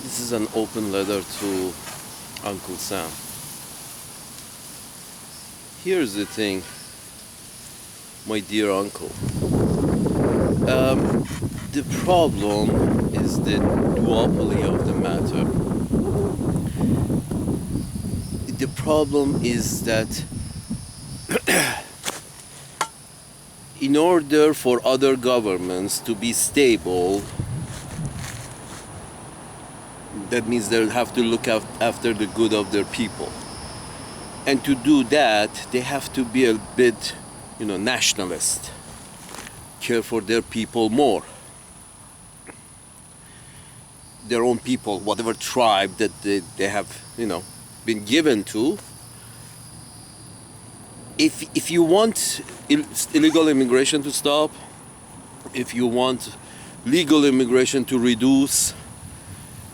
This is an open letter to Uncle Sam. Here's the thing, my dear uncle. The problem is the duopoly of the matter. The problem is that in order for other governments to be stable, that means they'll have to look after the good of their people. And to do that, they have to be a bit, nationalist. Care for their people more. Their own people, whatever tribe that they have, been given to. If you want illegal immigration to stop, if you want legal immigration to reduce,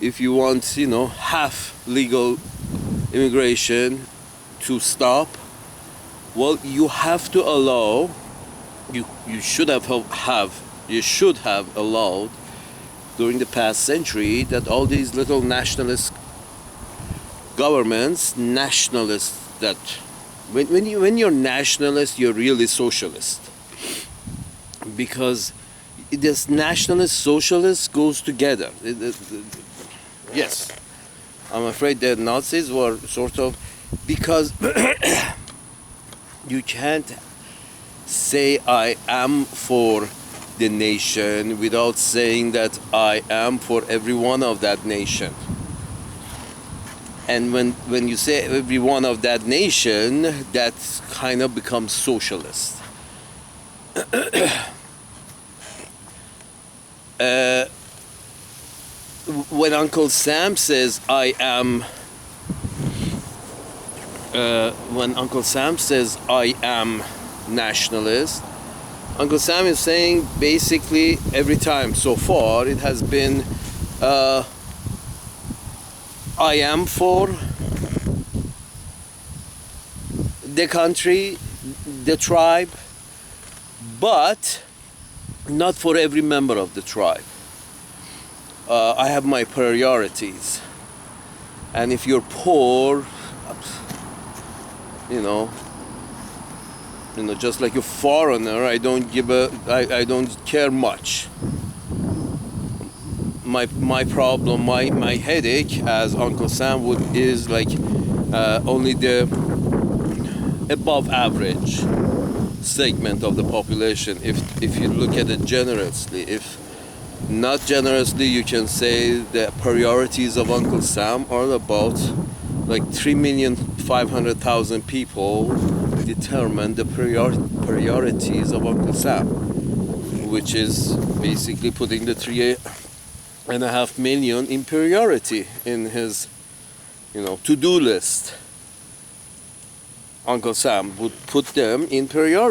if you want, half legal immigration to stop, well, you have to allow, you should have allowed during the past century that all these little nationalist governments, that when you're nationalist, you're really socialist, because this nationalist socialist goes together. Yes, I'm afraid that Nazis were sort of, because you can't say I am for the nation without saying that I am for every one of that nation. And when you say every one of that nation, that kind of becomes socialist. When Uncle Sam says I am nationalist, Uncle Sam is saying basically every time so far it has been I am for the country, the tribe, but not for every member of the tribe. I have my priorities, and if you're poor, just like a foreigner, I don't care much. My problem, my headache, as Uncle Sam is like only the above average segment of the population. If you look at it generously, if not generously, you can say the priorities of Uncle Sam are about like 3,500,000 people determine the priorities of Uncle Sam, which is basically putting the 3.5 million in priority in his, to-do list. Uncle Sam would put them in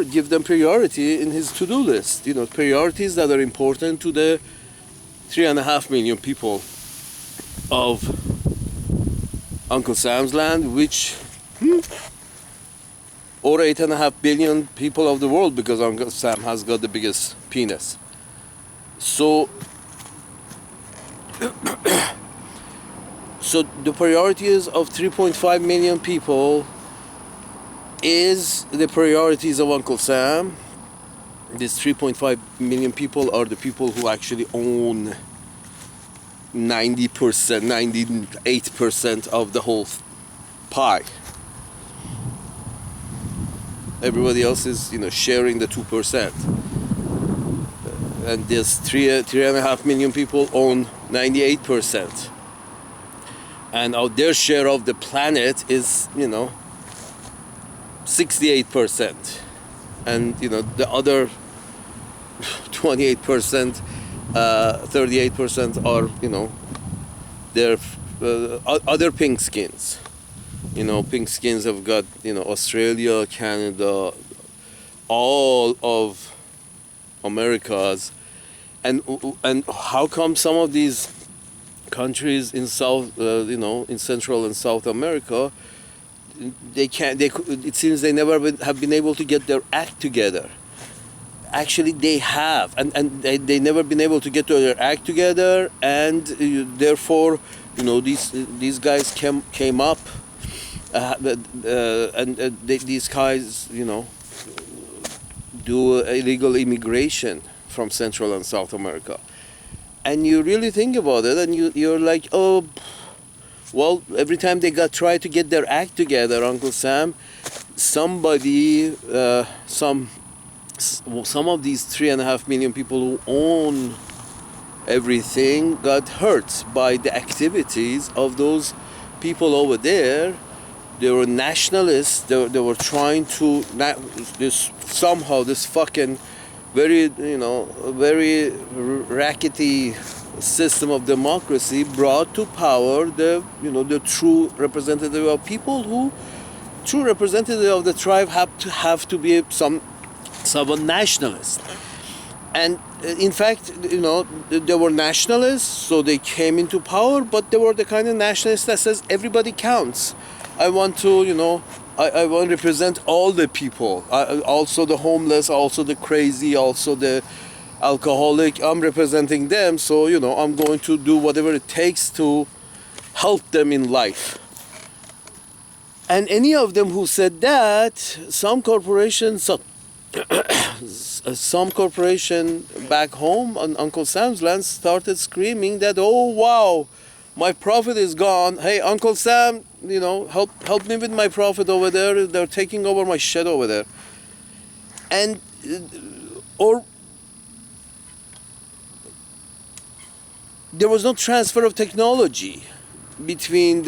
give them priority in his to-do list. Priorities that are important to the 3.5 million people of Uncle Sam's land, which or 8.5 billion people of the world, because Uncle Sam has got the biggest penis. So the priorities of 3.5 million people is the priorities of Uncle Sam. These 3.5 million people are the people who actually own 90%, 98% of the whole pie. Everybody else is, sharing the 2%. And this 3.5 million people own 98%. And their share of the planet is, 68%. And, the other 28%, 38% are, they're other pink skins. Pink skins have got, Australia, Canada, all of Americas. And how come some of these countries in in Central and South America, it seems they never have been able to get their act together. Actually, they have, and they never been able to get their act together, and therefore these guys came up, these guys, do illegal immigration from Central and South America. And you really think about it, and you're like, oh, well, every time they try to get their act together, Uncle Sam, somebody, some of these 3.5 million people who own everything got hurt by the activities of those people over there. They were nationalists. They were trying to this fucking very rackety system of democracy brought to power the true representative of people who true representative of the tribe have to be someone nationalist. And in fact, they were nationalists, so they came into power, but they were the kind of nationalists that says everybody counts. I want to, I want to represent all the people, also the homeless, also the crazy, also the alcoholic. I'm representing them, so, I'm going to do whatever it takes to help them in life. And any of them who said that, some corporation back home on Uncle Sam's land started screaming that, oh wow, my profit is gone. Hey, Uncle Sam, help me with my profit over there. They're taking over my shed over there. And or there was no transfer of technology between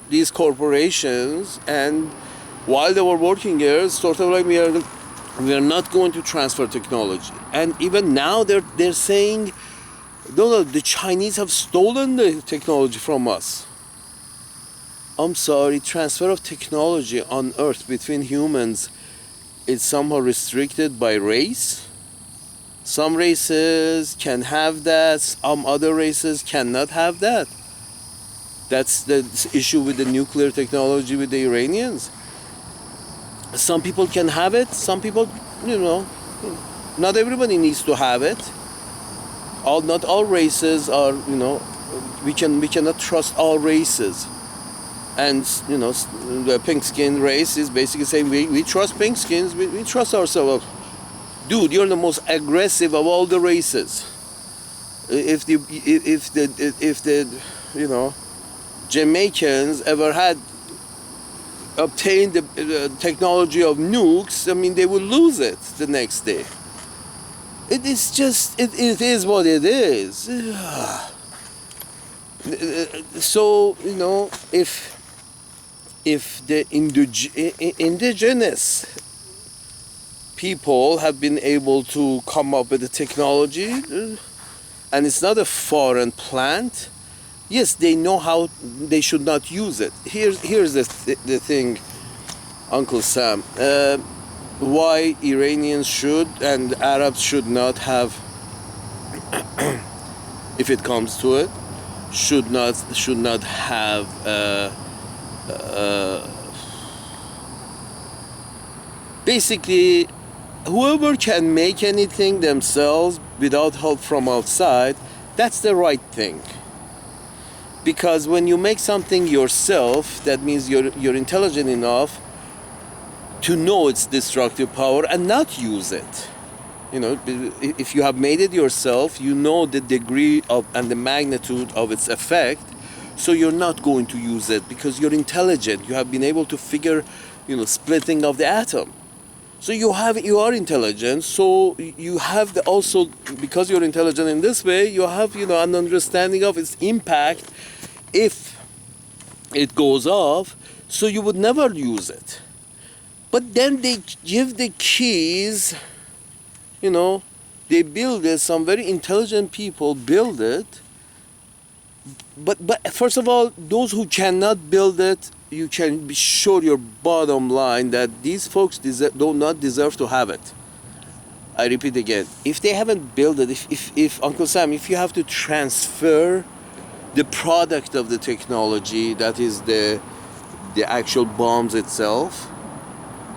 these corporations, and while they were working here, sort of like we are not going to transfer technology. And even now they're saying, no, the Chinese have stolen the technology from us. I'm sorry, transfer of technology on Earth between humans is somehow restricted by race. Some races can have that, some other races cannot have that. That's the issue with the nuclear technology with the Iranians. Some people can have it, some people, not everybody needs to have it. Not all races are, we cannot trust all races. And, the pink skin race is basically saying we trust pink skins, we trust ourselves. Dude, you're the most aggressive of all the races. If the Jamaicans ever had obtained the technology of nukes, I mean, they would lose it the next day. It is just, it is what it is. So, if the indigenous people have been able to come up with the technology, and it's not a foreign plant, yes, they know how they should not use it. Here's the thing, Uncle Sam. Why Iranians should and Arabs should not have, if it comes to it, should not have basically, whoever can make anything themselves without help from outside, that's the right thing. Because when you make something yourself, that means you're intelligent enough to know its destructive power and not use it. If you have made it yourself, you know the degree of and the magnitude of its effect, so you're not going to use it because you're intelligent. You have been able to figure, splitting of the atom. So you are intelligent, so you have also, because you're intelligent in this way, you have, an understanding of its impact if it goes off, so you would never use it. But then they give the keys, they build it, some very intelligent people build it. But first of all, those who cannot build it, you can be sure your bottom line that these folks do not deserve to have it. I repeat again, if they haven't built it, if Uncle Sam, if you have to transfer the product of the technology, that is the actual bombs itself,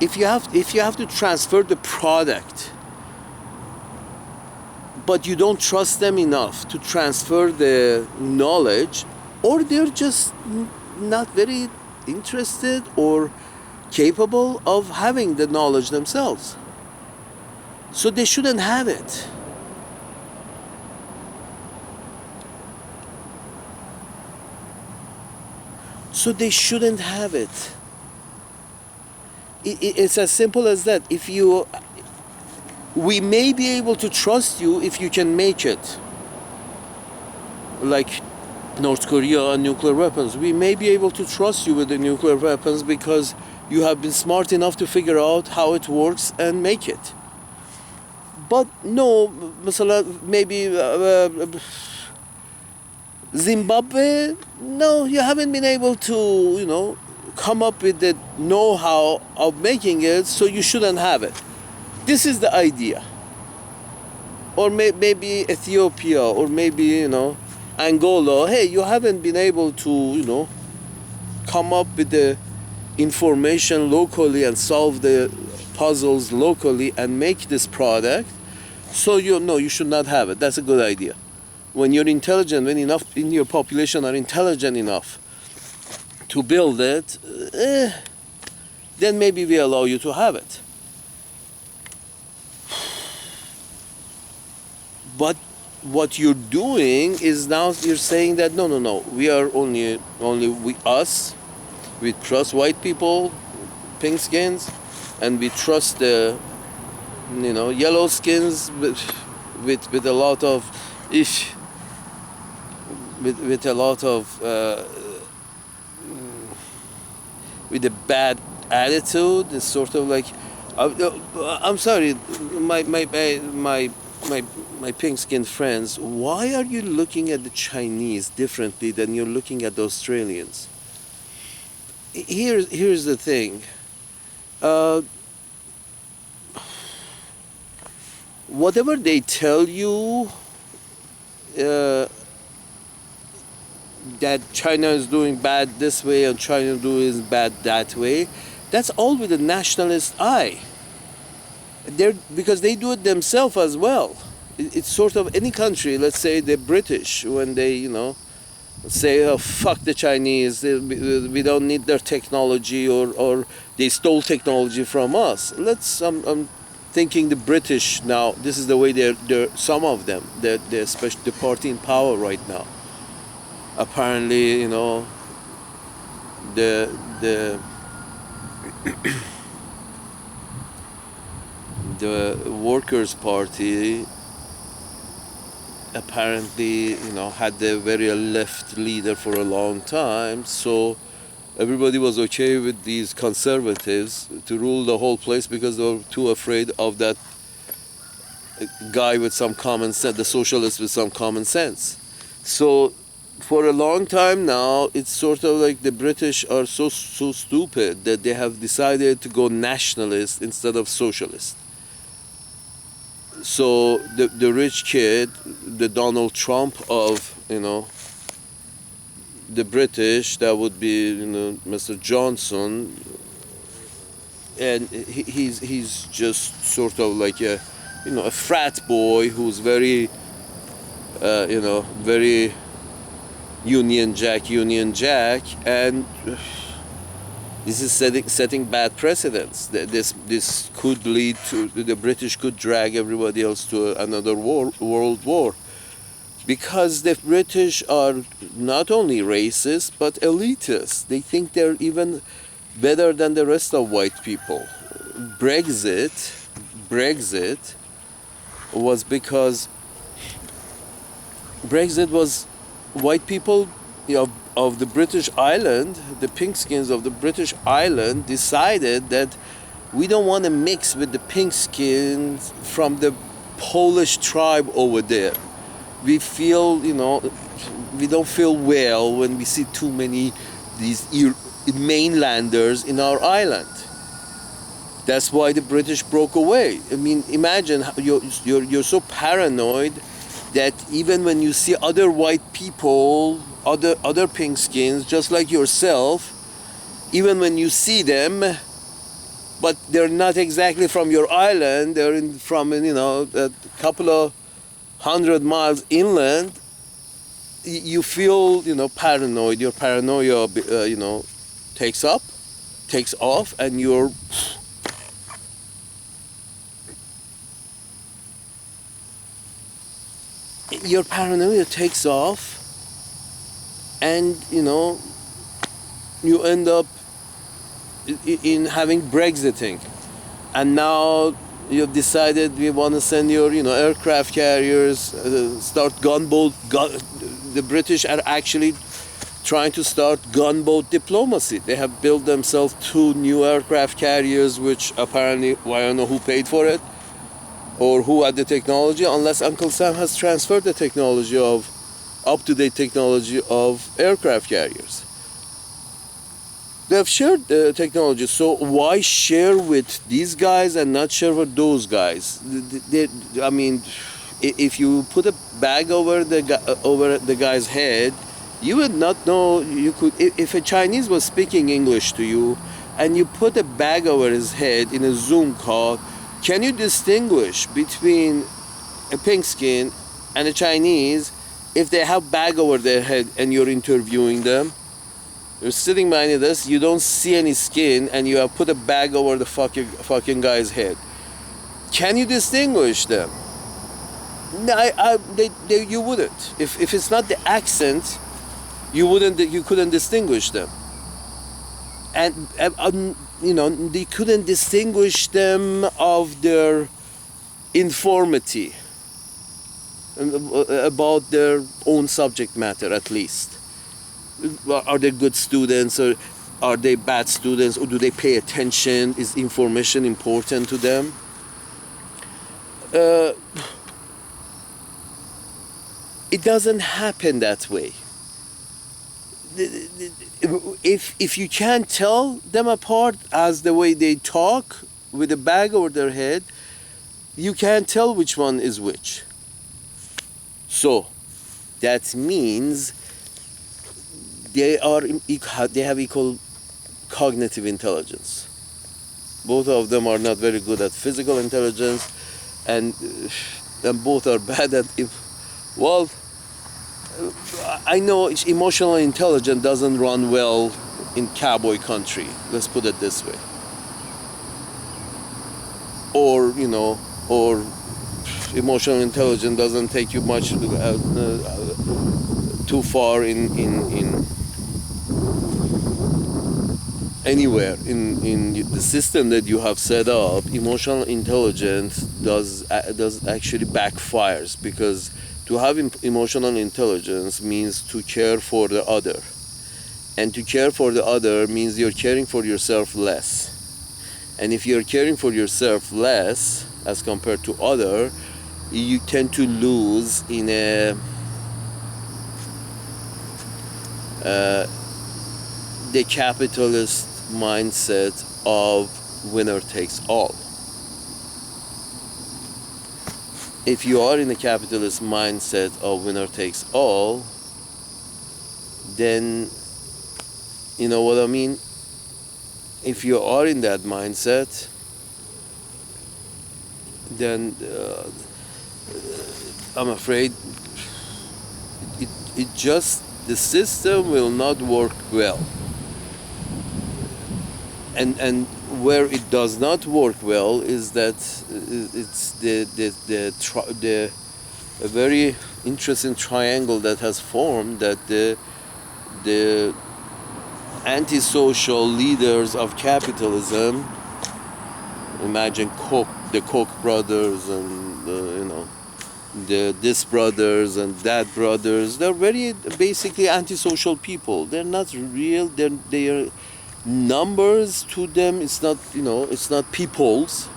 if you have to transfer the product, but you don't trust them enough to transfer the knowledge, or they're just not very interested or capable of having the knowledge themselves. So they shouldn't have it. So they shouldn't have it. It's as simple as that. We may be able to trust you if you can make it. Like North Korea and nuclear weapons. We may be able to trust you with the nuclear weapons because you have been smart enough to figure out how it works and make it. But no, maybe Zimbabwe, no, you haven't been able to, come up with the know-how of making it, so you shouldn't have it. This is the idea. Or maybe Ethiopia, or maybe, Angola. Hey, you haven't been able to, come up with the information locally and solve the puzzles locally and make this product, so you should not have it. That's a good idea. When you're intelligent, when enough in your population are intelligent enough to build it, then maybe we allow you to have it. But what you're doing is now you're saying that no, we are only us. We trust white people, pink skins, and we trust the yellow skins with a lot of with a lot of with a bad attitude. It's sort of like I'm sorry, my pink-skinned friends. Why are you looking at the Chinese differently than you're looking at the Australians? Here's the thing. Whatever they tell you that China is doing bad this way and China doing bad that way, that's all with a nationalist eye. Because they do it themselves as well. It's sort of any country, let's say the British, when they, say, oh, fuck the Chinese, we don't need their technology, or they stole technology from us. I'm thinking the British now, this is the way they're some of them, they're especially the party in power right now. Apparently, the the Workers' Party apparently, had a very left leader for a long time, so everybody was okay with these conservatives to rule the whole place because they were too afraid of that guy with some common sense, the socialist with some common sense. So for a long time now, it's sort of like the British are so stupid that they have decided to go nationalist instead of socialist. So the rich kid, the Donald Trump of the British, that would be Mr. Johnson, and he's just sort of like a frat boy who's very very Union Jack, and this is setting bad precedents. This could lead to the British could drag everybody else to another world war, because the British are not only racist but elitist. They think they're even better than the rest of white people. Brexit was because Brexit was white people of the British island, the pinkskins of the British island, decided that we don't want to mix with the pinkskins from the Polish tribe over there. We feel, we don't feel well when we see too many these mainlanders in our island. That's why the British broke away. I mean, imagine you're so paranoid that even when you see other white people, other pink skins, just like yourself, even when you see them, but they're not exactly from your island, they're from a couple of 100 miles inland, you feel, paranoid. Your paranoia, takes off, and your paranoia takes off, and you end up in having Brexiting, and now you've decided we want to send your aircraft carriers, start gunboat. The British are actually trying to start gunboat diplomacy. They have built themselves 2 new aircraft carriers, which apparently, I don't know who paid for it or who had the technology, unless Uncle Sam has transferred the technology of up-to-date technology of aircraft carriers. They have shared the technology, so why share with these guys and not share with those guys? I mean, if you put a bag over the guy's head, you would not know. You could, if a Chinese was speaking English to you, and you put a bag over his head in a Zoom call, can you distinguish between a pink skin and a Chinese if they have bag over their head and you're interviewing them? You're sitting behind this, you don't see any skin, and you have put a bag over the fucking guy's head. Can you distinguish them? No, you wouldn't. If it's not the accent, you couldn't distinguish them. And they couldn't distinguish them of their informity about their own subject matter, at least. Are they good students, or are they bad students, or do they pay attention? Is information important to them? It doesn't happen that way. If you can't tell them apart as the way they talk with a bag over their head, you can't tell which one is which. So that means they have equal cognitive intelligence. Both of them are not very good at physical intelligence, and both are bad at I know emotional intelligence doesn't run well in cowboy country, let's put it this way. Or emotional intelligence doesn't take you much too far in anywhere in the system that you have set up. Emotional intelligence does actually backfires, because to have emotional intelligence means to care for the other, and to care for the other means you're caring for yourself less. And if you're caring for yourself less as compared to other, you tend to lose in the capitalist mindset of winner takes all. If you are in the capitalist mindset of winner takes all, then you know what I mean? If you are in that mindset, then I'm afraid it just, the system will not work well. And where it does not work well is that it's a very interesting triangle that has formed, that the antisocial leaders of capitalism, imagine the Koch brothers and the this brothers and that brothers, they're very basically antisocial people. They're not real. They are numbers to them. It's not it's not peoples.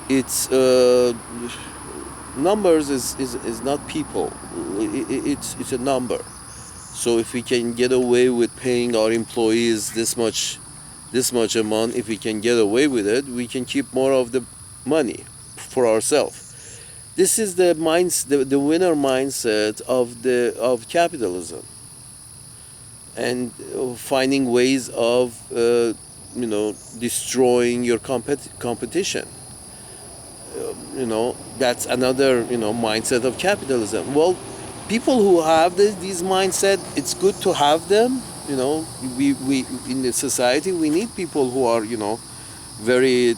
It's numbers is not people. It's a number. So if we can get away with paying our employees this much a month, if we can get away with it, we can keep more of the money for ourselves. This is the winner mindset of capitalism, and finding ways of destroying your competition. That's another mindset of capitalism. Well, people who have these mindset, it's good to have them. You know, we in the society we need people who are, you know, very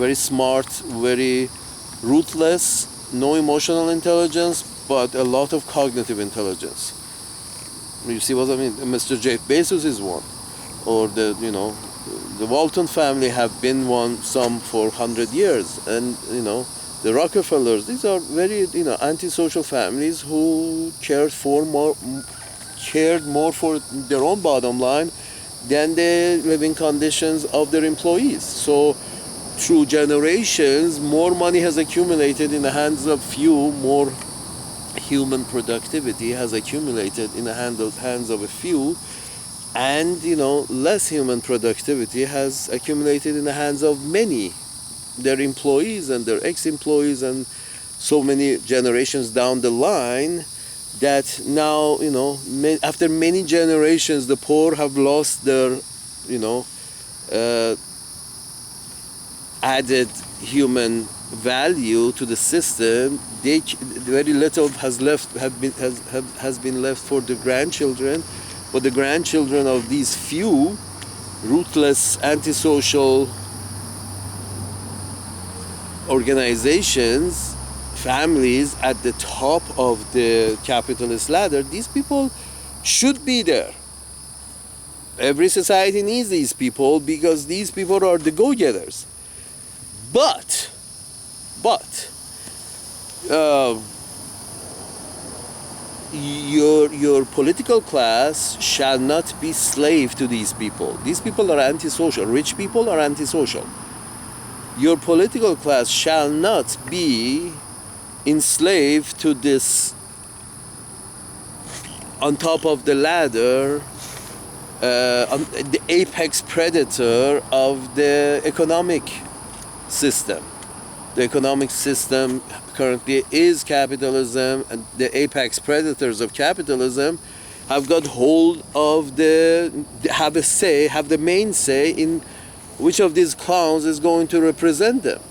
very smart, very ruthless, no emotional intelligence, but a lot of cognitive intelligence. You see what I mean? Mr. Jeff Bezos is one, or the, you know, the Walton family have been some for 100 years, and you know, the Rockefellers. These are very, you know, antisocial families who cared more for their own bottom line than the living conditions of their employees. So through generations, more money has accumulated in the hands of few, more human productivity has accumulated in the hands of a few, and, you know, less human productivity has accumulated in the hands of many, their employees and their ex-employees, and so many generations down the line, that now, you know, after many generations, the poor have lost their, you know, added human value to the system. Very little has been left for the grandchildren, but the grandchildren of these few ruthless, antisocial organizations, families at the top of the capitalist ladder, these people should be there. Every society needs these people because these people are the go-getters. But your political class shall not be slave to these people. These people are antisocial. Rich people are antisocial. Your political class shall not be enslaved to this on top of the ladder, the apex predator of the economic system. The economic system currently is capitalism, and the apex predators of capitalism have got hold of have the main say in which of these clowns is going to represent them.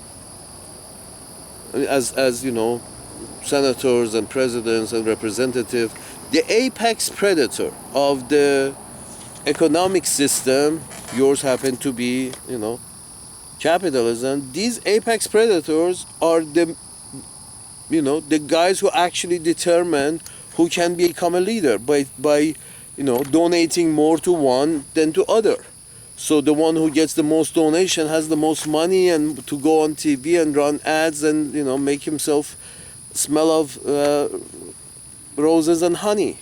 As you know, senators and presidents and representatives, the apex predator of the economic system, yours happen to be, you know, capitalism. These apex predators are the, you know, the guys who actually determine who can become a leader by you know, donating more to one than to other. So the one who gets the most donation has the most money and to go on TV and run ads and, you know, make himself smell of roses and honey.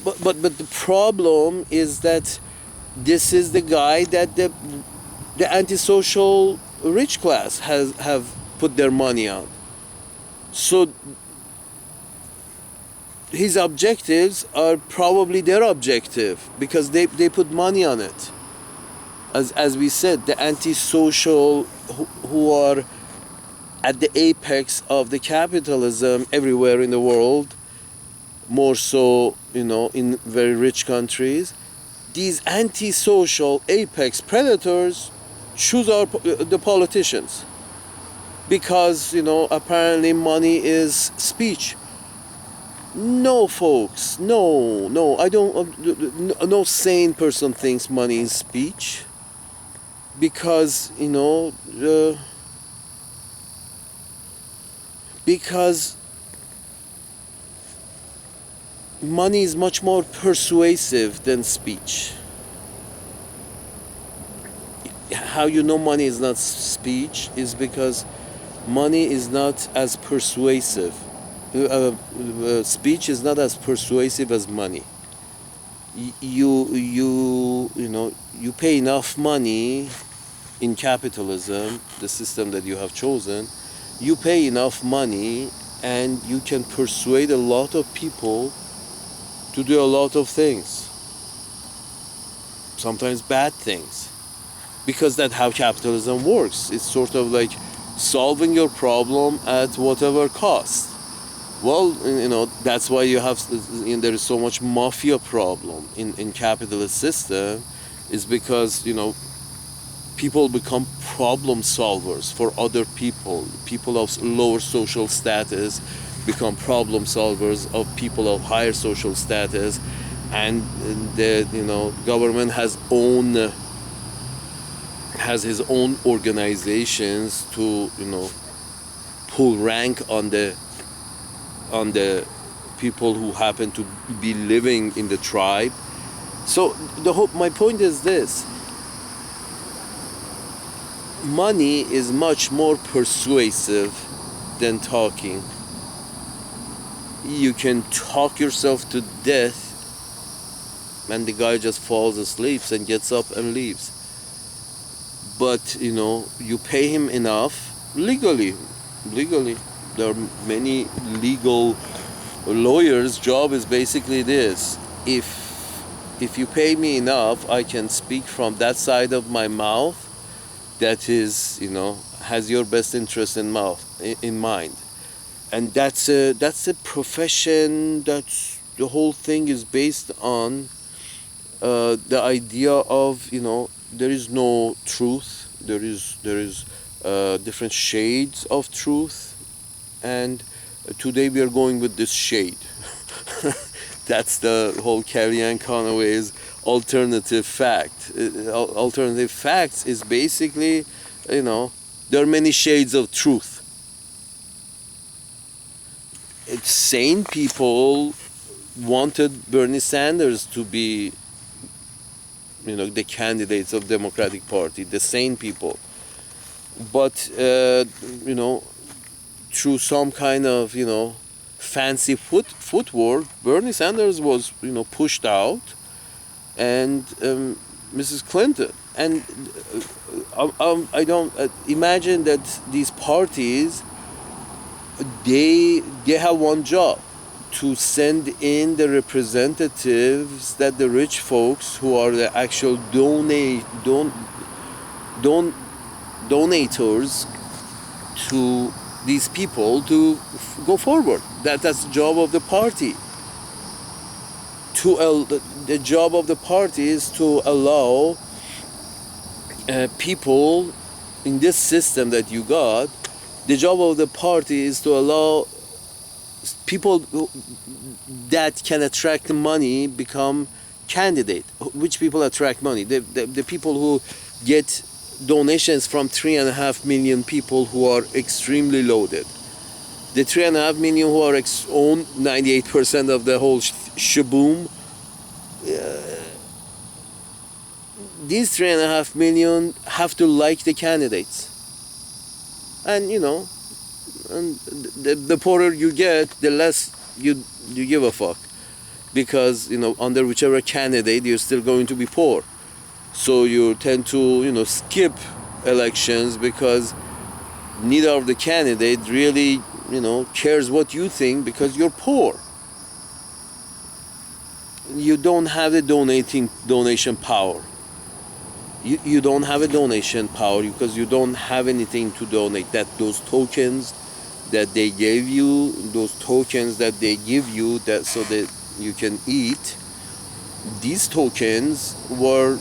But the problem is that this is the guy that the antisocial rich class have put their money on. So his objectives are probably their objective because they put money on it. As we said, the antisocial who are at the apex of the capitalism everywhere in the world, more so, you know, in very rich countries, these antisocial apex predators choose the politicians because, you know, apparently money is speech. No, folks, no, I don't. No sane person thinks money is speech, because, you know, because money is much more persuasive than speech. How you know money is not speech is because money is not as persuasive. Speech is not as persuasive as money. You know, you pay enough money in capitalism, the system that you have chosen. You pay enough money and you can persuade a lot of people to do a lot of things, sometimes bad things, because that's how capitalism works. It's sort of like solving your problem at whatever cost. Well, you know, that's why you have, there is so much mafia problem in capitalist system, is because, you know, people become problem solvers for other people of lower social status. become problem solvers of people of higher social status, and the government has his own organizations to pull rank on the people who happen to be living in the tribe. So my point is this: money is much more persuasive than talking. You can talk yourself to death and the guy just falls asleep and gets up and leaves. But you pay him enough legally. There are many legal lawyers' job is basically this: if you pay me enough, I can speak from that side of my mouth that is has your best interest in mind. And that's a profession. That's the whole thing is based on the idea of there is no truth. There is different shades of truth, and today we are going with this shade. That's the whole Kellyanne Conway's alternative fact. Alternative facts is basically there are many shades of truth. Sane people wanted Bernie Sanders to be the candidates of Democratic Party, the sane people. But through some kind of fancy footwork, Bernie Sanders was pushed out, and Mrs. Clinton. And I don't imagine that these parties, they have one job: to send in the representatives that the rich folks who are the actual donators to these people to go forward. That's the job of the party. The job of the party is to allow people in this system that you got. The job of the party is to allow people that can attract money become candidate. Which people attract money? The people who get donations from 3.5 million people who are extremely loaded. The 3.5 million who are own 98% of the whole shaboom. These 3.5 million have to like the candidates. And and the poorer you get, the less you give a fuck, because under whichever candidate you're still going to be poor. So you tend to skip elections because neither of the candidate really cares what you think, because you're poor. You don't have the donation power. You don't have a donation power because you don't have anything to donate. Those tokens that they gave you, those tokens that they give you that so that you can eat, these tokens were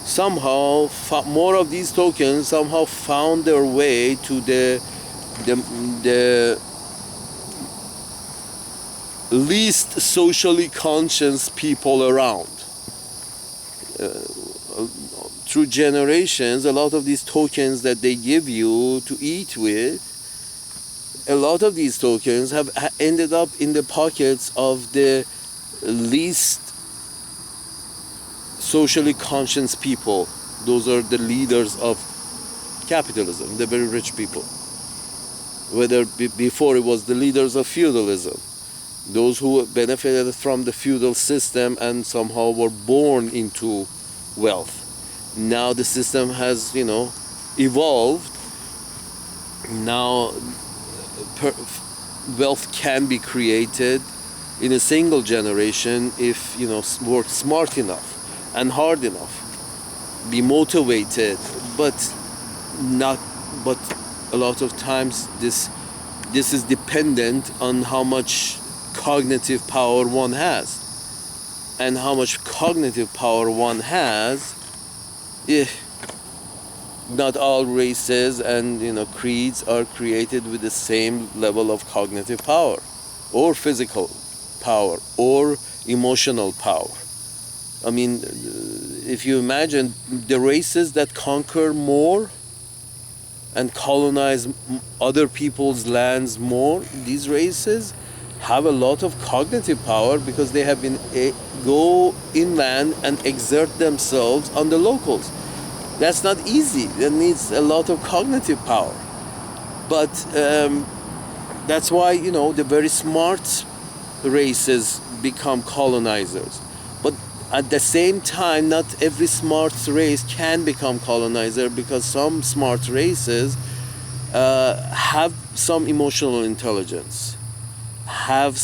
somehow more of these tokens somehow found their way to the least socially conscious people around. Through generations, a lot of these tokens that they give you to eat with, a lot of these tokens have ended up in the pockets of the least socially conscious people. Those are the leaders of capitalism, the very rich people. Whether before it was the leaders of feudalism, those who benefited from the feudal system and somehow were born into wealth. Now the system has, evolved. Now wealth can be created in a single generation if, work smart enough and hard enough, be motivated, but a lot of times this is dependent on how much cognitive power one has. And how much cognitive power one has, not all races and creeds are created with the same level of cognitive power or physical power or emotional power. I mean, if you imagine the races that conquer more and colonize other people's lands more, these races have a lot of cognitive power because they have been go inland and exert themselves on the locals. That's not easy. That needs a lot of cognitive power. But that's why the very smart races become colonizers. But at the same time, not every smart race can become colonizer, because some smart races have some emotional intelligence, and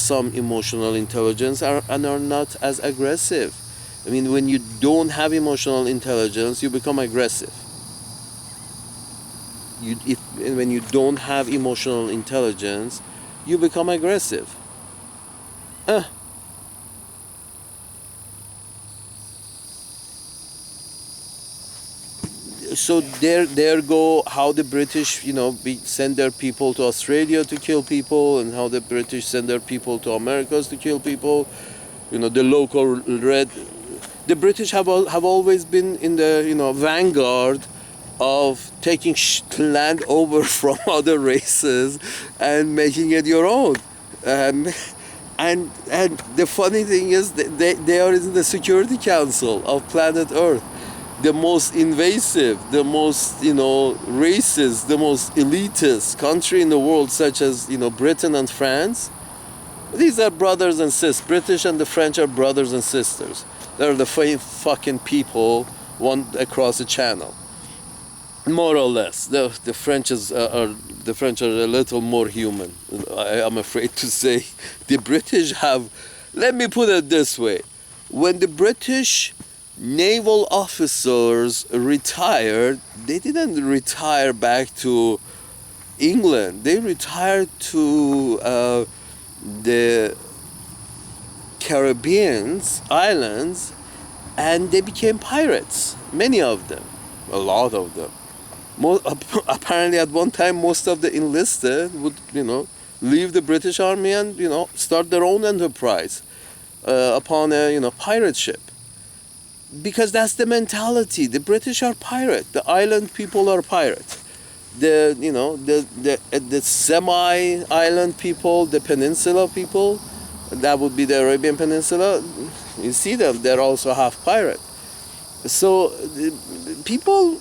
are not as aggressive. I mean, when you don't have emotional intelligence, you become aggressive. When you don't have emotional intelligence, you become aggressive. So there go how the British, send their people to Australia to kill people, and how the British send their people to Americas to kill people. The local the British have always been in the vanguard of taking land over from other races and making it your own. And the funny thing is they are in the Security Council of planet Earth. The most invasive, the most racist, the most elitist country in the world, such as Britain and France. These are brothers and sisters. British and the French are brothers and sisters. They're the same fucking people, one across the channel, more or less. The French are a little more human. I'm afraid to say. The British have. Let me put it this way: when the British naval officers retired, they didn't retire back to England. They retired to the Caribbean islands, and they became pirates. Many of them, a lot of them. Apparently, at one time, most of the enlisted would, leave the British Army and, start their own enterprise upon a pirate ship. Because that's the mentality. The British are pirate. The island people are pirate. The semi-island people, the peninsula people, that would be the Arabian Peninsula. You see them; they're also half pirate. So people,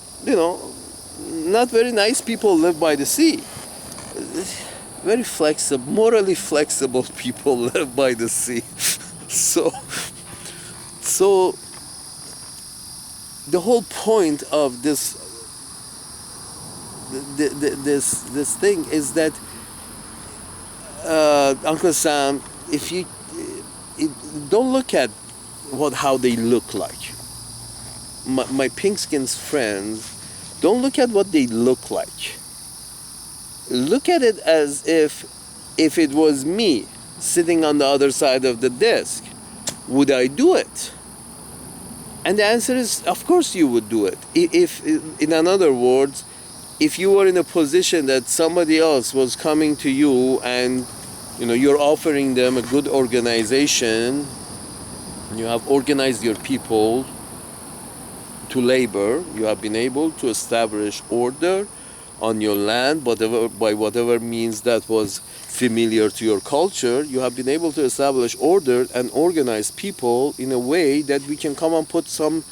not very nice people live by the sea. Very flexible, morally flexible people live by the sea. So. The whole point of this thing is that Uncle Sam, if you don't look at how they look like. My pink-skinned friends, don't look at what they look like. Look at it as if it was me sitting on the other side of the desk, would I do it? And the answer is, of course you would do it. If, in other words, if you were in a position that somebody else was coming to you and you're offering them a good organization, you have organized your people to labor, you have been able to establish order on your land, by whatever means that was familiar to your culture, you have been able to establish order and organize people in a way that we can come and put some,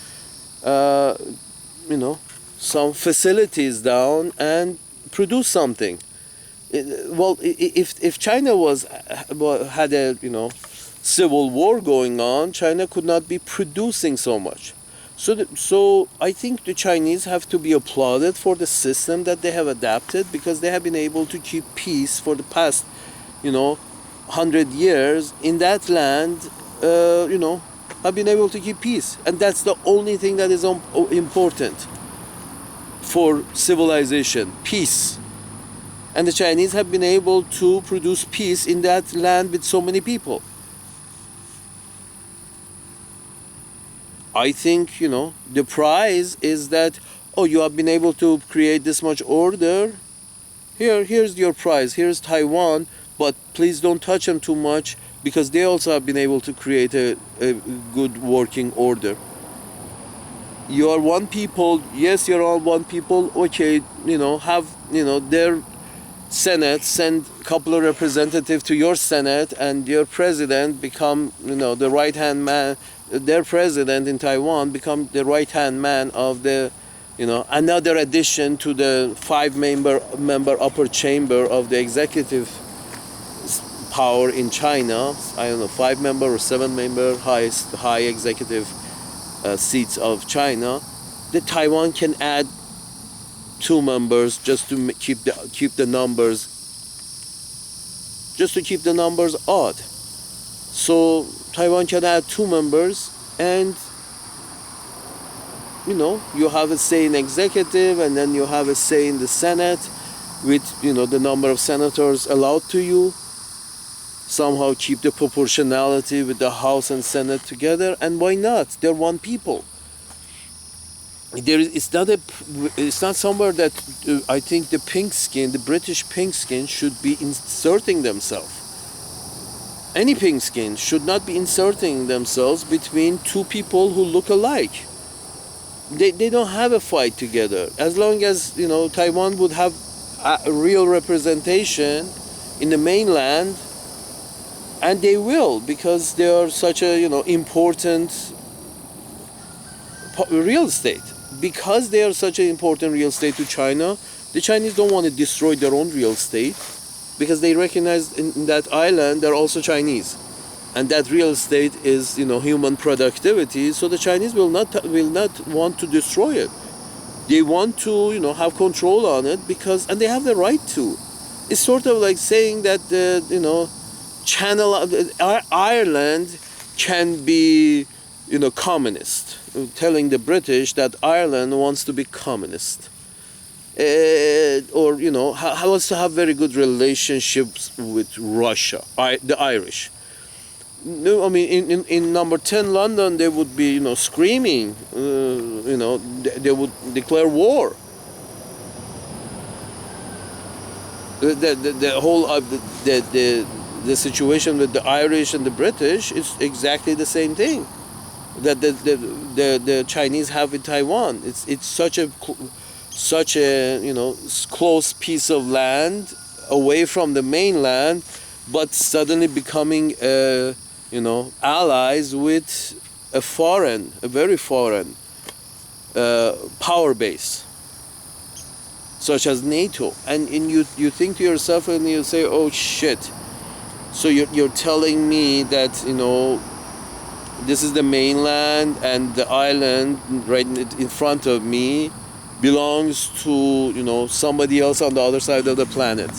some facilities down and produce something. If China had a civil war going on, China could not be producing so much. So I think the Chinese have to be applauded for the system that they have adapted, because they have been able to keep peace for the past, 100 years in that land. Have been able to keep peace, and that's the only thing that is important for civilization: peace. And the Chinese have been able to produce peace in that land with so many people. I think, the prize is that oh, you have been able to create this much order. Here's your prize. Here's Taiwan, but please don't touch them too much because they also have been able to create a good working order. You are one people. Yes, you're all one people. Okay, have their Senate send a couple of representatives to your Senate, and your president become the right hand man. Their president in Taiwan become the right hand man of the another addition to the five member upper chamber of the executive power in China. I don't know, 5 member or 7 member high executive seats of China. The Taiwan can add 2 members just to keep the numbers, odd. So Taiwan can add 2 members, and you have a say in executive, and then you have a say in the Senate with the number of senators allowed to you. Somehow keep the proportionality with the House and Senate together, and why not? They're one people. It's not somewhere that I think the British pink skin should be inserting themselves. Any pink skin should not be inserting themselves between 2 people who look alike. They don't have a fight together. As long as Taiwan would have a real representation in the mainland, and they will, because they are such a important real estate. Because they are such an important real estate to China, the Chinese don't want to destroy their own real estate, because they recognize in that island they're also Chinese, and that real estate is human productivity. So the Chinese will not want to destroy it. They want to have control on it, and they have the right to. It's sort of like saying that Channel Ireland can be communist, telling the British that Ireland wants to be communist, or wants to have very good relationships with Russia, the Irish. No, I mean in number 10 London they would be screaming, they would declare war. The whole the situation with the Irish and the British is exactly the same thing that the Chinese have in Taiwan. It's such a close piece of land away from the mainland, but suddenly becoming allies with a very foreign power base, such as NATO. And you think to yourself, and you say, oh shit. So you're telling me that this is the mainland, and the island right in front of me belongs to somebody else on the other side of the planet,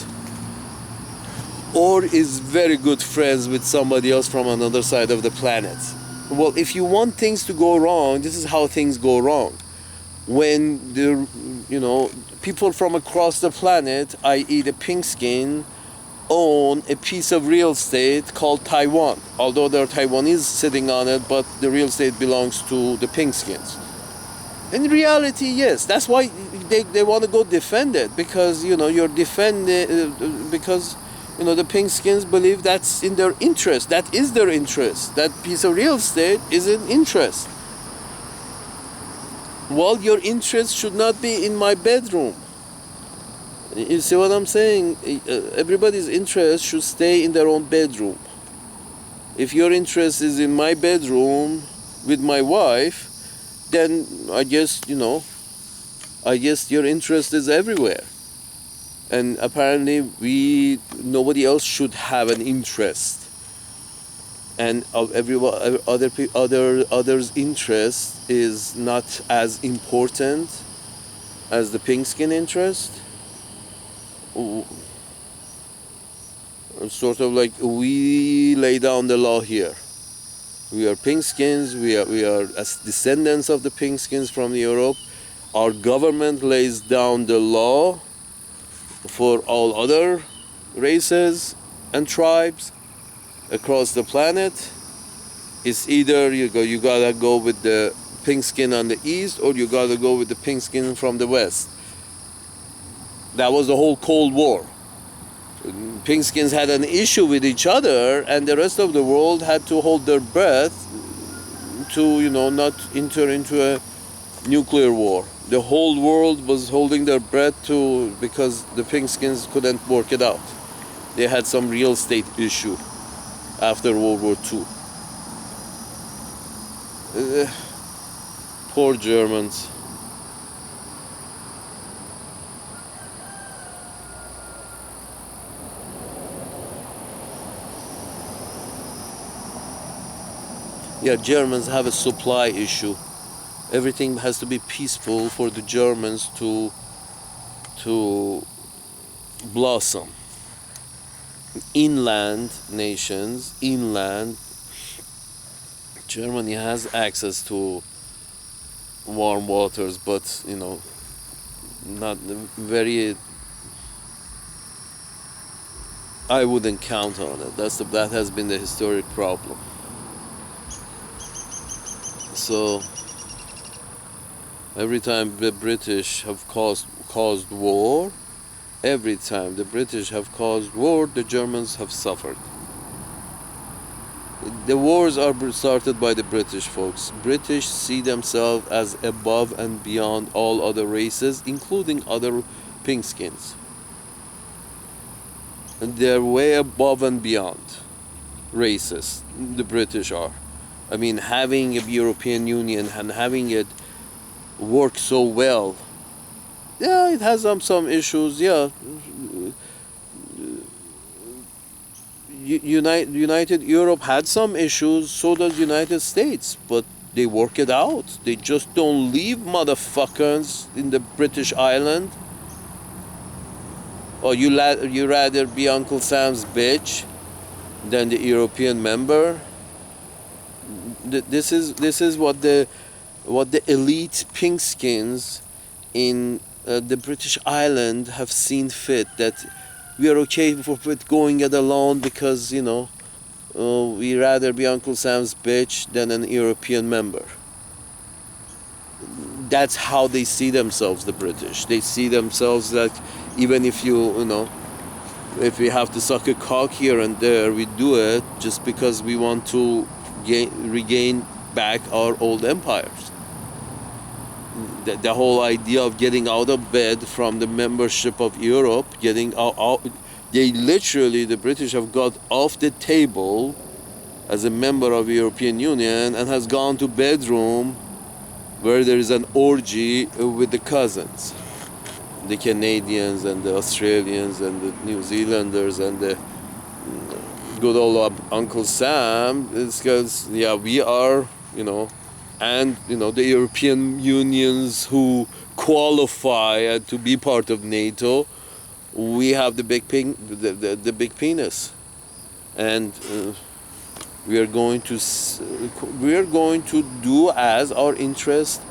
or is very good friends with somebody else from another side of the planet. Well, if you want things to go wrong, this is how things go wrong. When the people from across the planet, i.e. the pink skin, own a piece of real estate called Taiwan, although there are Taiwanese sitting on it, but the real estate belongs to the pink skins. In reality, yes, that's why they want to go defend it, because you're defending because the pink skins believe that's in their interest. That is their interest. That piece of real estate is an interest. Well, your interest should not be in my bedroom. You see what I'm saying? Everybody's interest should stay in their own bedroom. If your interest is in my bedroom with my wife, then I guess your interest is everywhere. And apparently nobody else should have an interest. And others' interest is not as important as the pink skin interest. Sort of like we lay down the law here. We are pink skins. We are as descendants of the pink skins from Europe. Our government lays down the law for all other races and tribes across the planet. It's either you gotta go with the pink skin on the east, or you got to go with the pink skin from the west. That was the whole Cold War. Pink skins had an issue with each other, and the rest of the world had to hold their breath to, not enter into a nuclear war. The whole world was holding their breath because the pink skins couldn't work it out. They had some real estate issue after World War II. Poor Germans. Yeah, Germans have a supply issue. Everything has to be peaceful for the Germans to blossom. Inland nations, Germany has access to warm waters, but not very. I wouldn't count on it. That has been the historic problem. So every time the British have caused war, every time the British have caused war, the Germans have suffered. The wars are started by the British, folks. British see themselves as above and beyond all other races, including other pink skins. And they're way above and beyond races. The British are. I mean, having a European Union and having it work so well, yeah, it has some issues. Yeah, United Europe had some issues. So does United States, but they work it out. They just don't leave motherfuckers in the British island. Or you rather be Uncle Sam's bitch than the European member. This is what the elite pink skins in the British island have seen fit, that we are okay with going it alone because we rather be Uncle Sam's bitch than an European member. That's how they see themselves, the British. They see themselves that even if if we have to suck a cock here and there, we do it just because we want to regain back our old empires. The whole idea of getting out of bed from the membership of Europe, getting out, the British have got off the table as a member of the European Union and has gone to bedroom where there is an orgy with the cousins, the Canadians and the Australians and the New Zealanders and the good old Uncle Sam. It's because we are and the European Unions who qualify to be part of NATO, we have the big penis, and we are going to do as our interest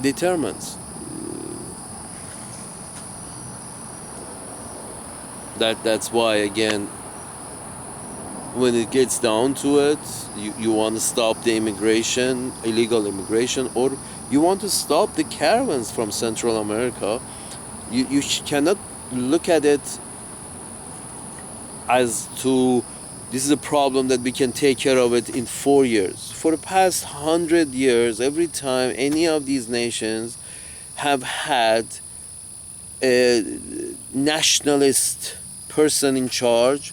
determines. That's why, again, when it gets down to it, you want to stop the illegal immigration, or you want to stop the caravans from Central America. You cannot look at it as to this is a problem that we can take care of it in 4 years. For the past 100 years, every time any of these nations have had a nationalist person in charge,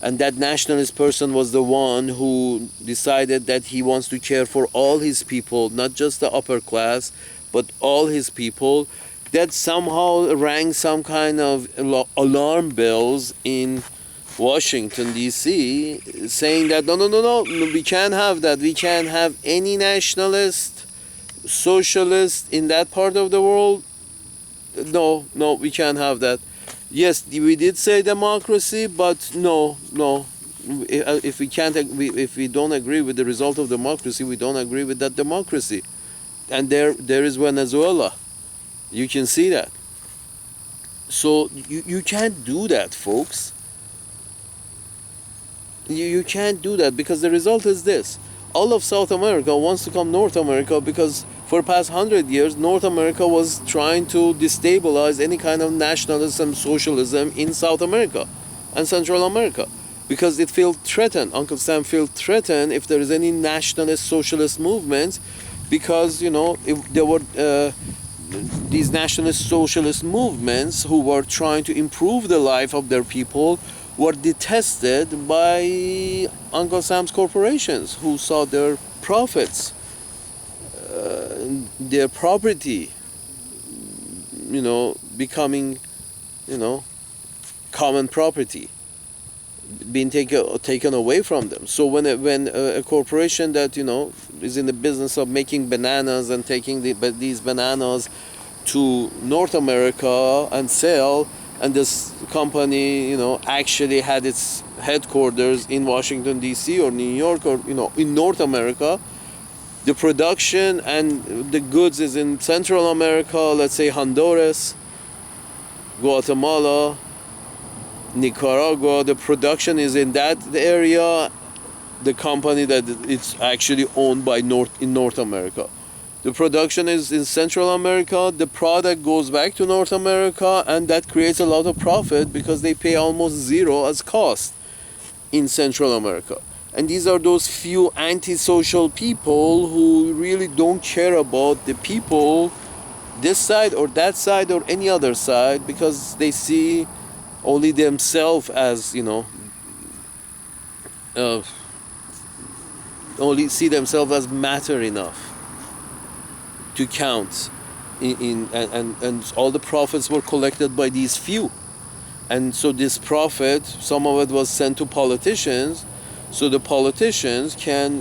and that nationalist person was the one who decided that he wants to care for all his people, not just the upper class, but all his people, that somehow rang some kind of alarm bells in Washington, D.C., saying that no, we can't have that. We can't have any nationalist, socialist in that part of the world. No, we can't have that. Yes, we did say democracy, but no. If we don't agree with the result of democracy, we don't agree with that democracy. And there is Venezuela. You can see that. So you can't do that, folks. You can't do that, because the result is this. All of South America wants to come North America, because for the past 100 years, North America was trying to destabilize any kind of nationalism, socialism in South America and Central America, because it felt threatened. Uncle Sam felt threatened if there is any nationalist, socialist movements, because, if there were these nationalist, socialist movements who were trying to improve the life of their people were detested by Uncle Sam's corporations, who saw their profits, their property, becoming, common property, being taken away from them. So when a corporation that is in the business of making bananas and taking these bananas to North America and sell, and this company, actually had its headquarters in Washington D.C. or New York, or in North America, the production and the goods is in Central America, let's say Honduras, Guatemala, Nicaragua. The production is in that area. The company that it's actually owned by in North America. The production is in Central America. The product goes back to North America, and that creates a lot of profit, because they pay almost zero as cost in Central America. And these are those few antisocial people who really don't care about the people, this side or that side or any other side, because they see only themselves as, only see themselves as matter enough to count and all the profits were collected by these few. And so this profit, some of it was sent to politicians, so the politicians can,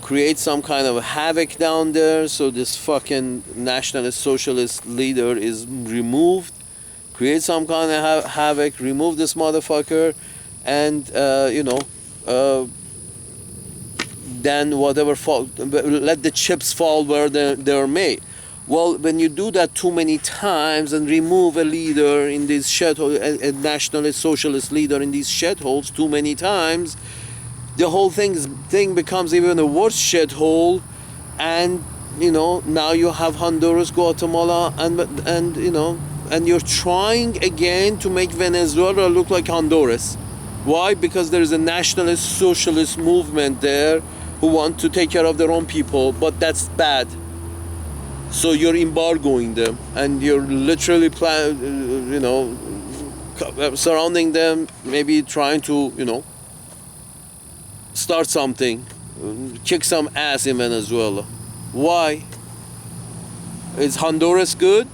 create some kind of havoc down there. So this fucking nationalist socialist leader is removed, create some kind of havoc, remove this motherfucker, and then whatever fall, let the chips fall where they're made. Well, when you do that too many times and remove a leader in these shitholes, a nationalist socialist leader in these shitholes too many times, the whole thing becomes even a worse shithole. And now you have Honduras, Guatemala, and you're trying again to make Venezuela look like Honduras. Why? Because there is a nationalist socialist movement there who want to take care of their own people, but that's bad. So you're embargoing them, and you're literally surrounding them, maybe trying to, start something, kick some ass in Venezuela. Why? Is Honduras good?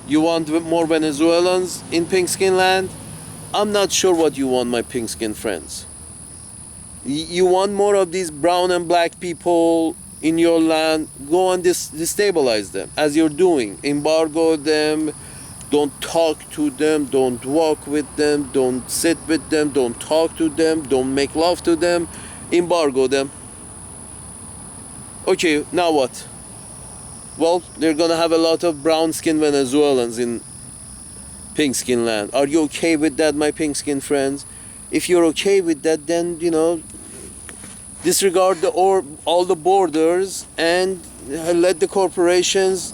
You want more Venezuelans in pink skin land? I'm not sure what you want, my pink skin friends. You want more of these brown and black people in your land? Go and destabilize them, as you're doing. Embargo them, don't talk to them, don't walk with them, don't sit with them, don't talk to them, don't make love to them, embargo them. Okay, now what? Well, they're gonna have a lot of brown skinned Venezuelans in pink skin land. Are you okay with that, my pink skin friends? If you're okay with that, then disregard all the borders and let the corporations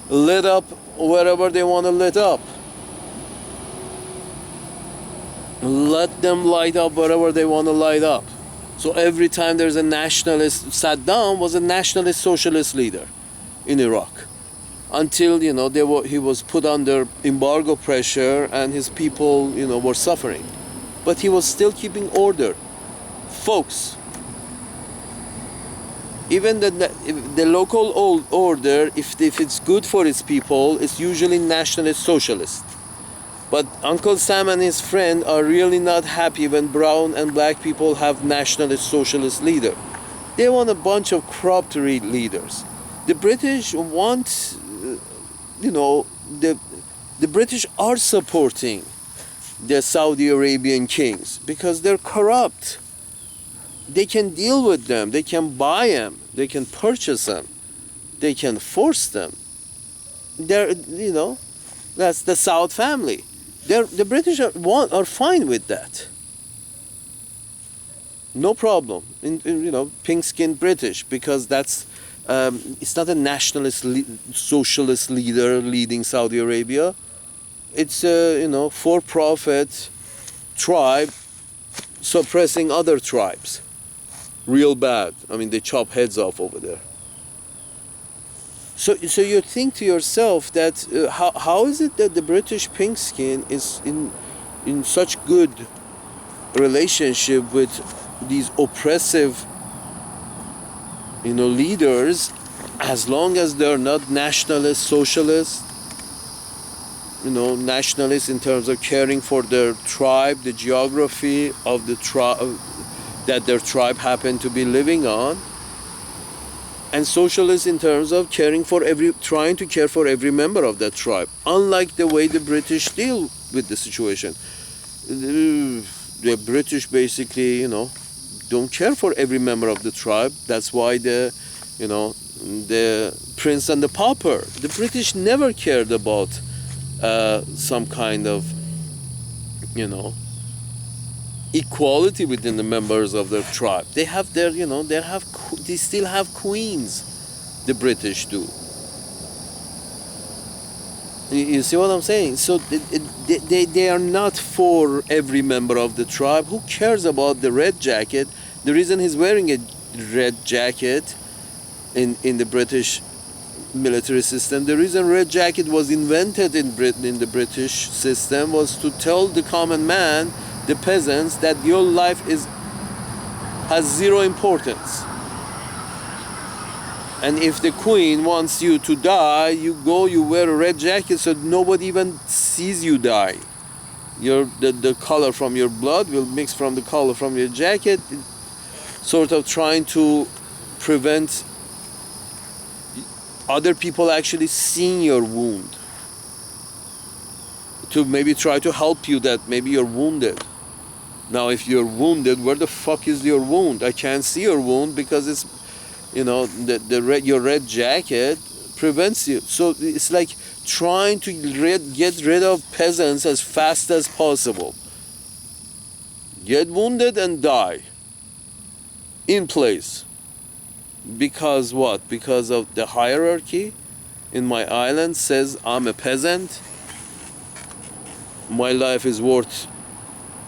lit up wherever they want to lit up. Let them light up wherever they want to light up. So every time there's a nationalist, Saddam was a nationalist socialist leader in Iraq, until he was put under embargo pressure and his people were suffering, but he was still keeping order, folks. Even the local old order, if it's good for its people, it's usually nationalist socialist. But Uncle Sam and his friend are really not happy when brown and black people have nationalist socialist leader. They want a bunch of corrupt leaders. The British want, the British are supporting the Saudi Arabian kings because they're corrupt. They can deal with them, they can buy them, they can purchase them, they can force them. They're, that's the Saud family. The British are fine with that. No problem. Pink-skinned British, because that's it's not a nationalist socialist leader leading Saudi Arabia. It's a for-profit tribe suppressing other tribes. Real bad. I mean, they chop heads off over there. So you think to yourself that how is it that the British pink skin is in such good relationship with these oppressive leaders, as long as they're not nationalist socialists, nationalists in terms of caring for their tribe, the geography of the tribe that their tribe happened to be living on, and socialists in terms of trying to care for every member of that tribe, unlike the way the British deal with the situation. The British basically, don't care for every member of the tribe. That's why the prince and the pauper. The British never cared about some kind of, equality within the members of their tribe. They have they still have queens. The British do. You see what I'm saying? So they are not for every member of the tribe. Who cares about the red jacket? The reason he's wearing a red jacket in the British military system, the reason red jacket was invented in Britain in the British system was to tell the common man, the peasants, that your life has zero importance. And if the queen wants you to die, you wear a red jacket so nobody even sees you die. The color from your blood will mix from the color from your jacket, sort of trying to prevent other people actually seeing your wound. To maybe try to help you that maybe you're wounded. Now, if you're wounded, where the fuck is your wound? I can't see your wound because it's, your red jacket prevents you. So it's like trying to get rid of peasants as fast as possible. Get wounded and die. In place. Because what? Because of the hierarchy in my island says I'm a peasant. My life is worth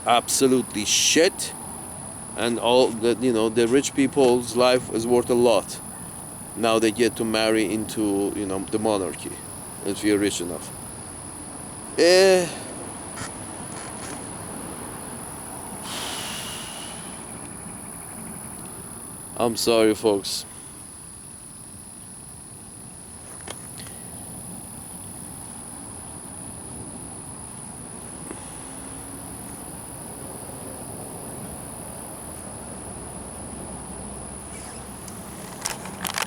absolutely shit, and all that, the rich people's life is worth a lot. Now they get to marry into the monarchy if you're rich enough. I'm sorry, folks.